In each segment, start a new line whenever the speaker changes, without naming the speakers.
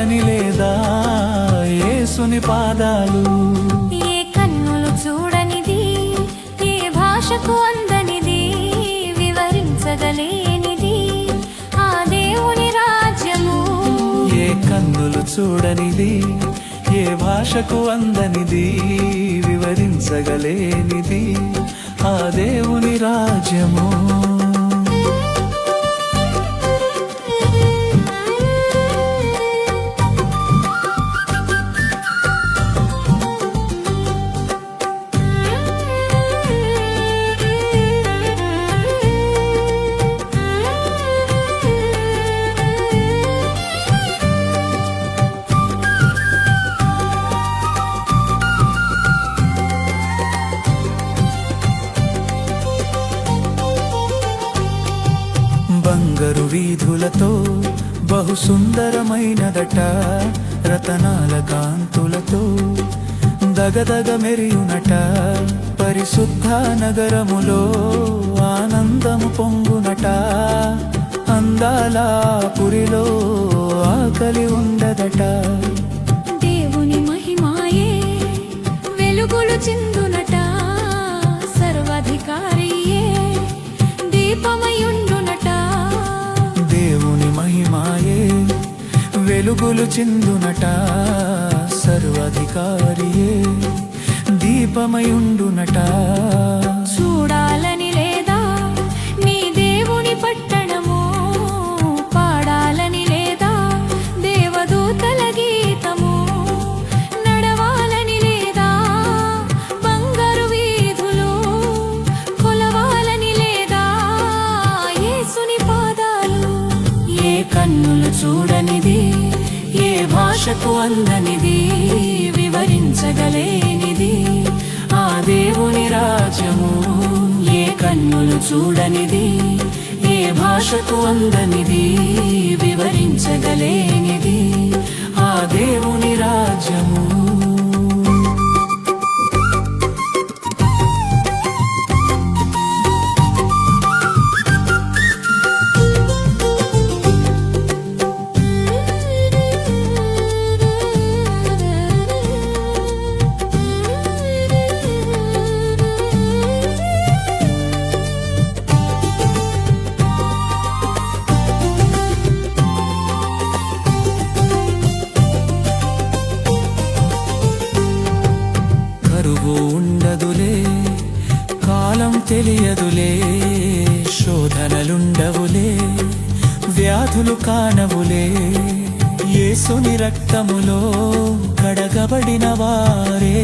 చూడాలని లేదా యేసుని పాదాలు?
ఏ కన్నులు చూడనిది, ఏ భాషకు అందనిది, వివరించగలేనిది ఆ దేవుని రాజ్యము.
ఏ కన్నులు చూడనిది, ఏ భాషకు అందనిది, వివరించగలేనిది ఆ దేవుని రాజ్యము. బంగారు వీధులతో బహు సుందరమైనదట, రతనాల కాంతులతో దగదగ మెరియునట. పరిశుద్ధ నగరములో ఆనందము పొంగునట. అందాల పురిలో ఆకలి ఉండదట.
దేవుని మహిమాయే వెలుగులు చిందునట. సర్వాధికారియే దీపమయుండునట.
దేవుని మహిమాయే వెలుగులు చిందునట. సర్వాధికారియే దీపమయుండునట.
చూడాలని లేదా నీ దేవుని పట్టణము, పాడాలని లేదా దేవదూతల గీతము, నడవాలని లేదా బంగారు వీధులు, కొలవాలని లేదా యేసుని పాదాలు. ఏ కన్నులు చూడనిది, ఏ భాషకు అందనిది, వివరించగలేనిది ఆ దేవుని రాజ్యము. ఏ కన్నులు చూడనిది, ఏ భాషకు అందనిది, వివరించగలేనిది ఆ దేవుని రాజ్యము. కరువు ఉండదులే, కాలం తెలియదులే, శోధనలుండవులే, వ్యాధులు కానవులే. యేసుని రక్తములో కడగబడిన వారే,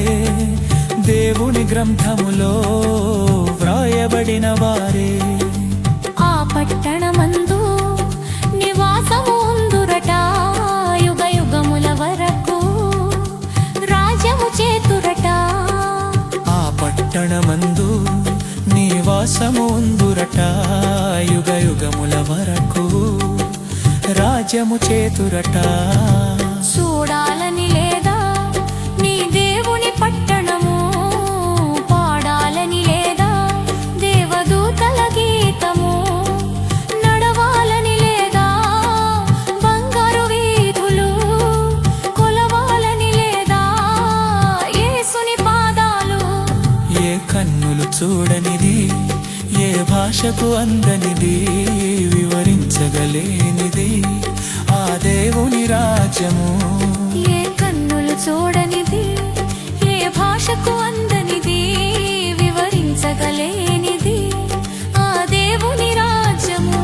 దేవుని గ్రంథములో వ్రాయబడిన వారే. ఆ పట్టణమందు నివాసము ఉందురట. యుగ యుగముల వరకు రాజ్యము చేతురట.
ఆ పట్టణమందు నివాసము ఉందురట. యుగ యుగముల వరకు రాజ్యము చేతురట.
చూడాలని లేదా నీ దేవుని పట్టణము, పాడాలని లేదా దేవదూతల గీతము, నడవాలని లేదా బంగారు వీధులు, కొలవాలని లేదా యేసుని పాదాలు.
ఏ కన్నులు చూడనిది, ఏ భాషకు అందనిది, వివరించగలేనిది ఆ దేవుని రాజ్యము.
ఏ కన్నులు చూడని,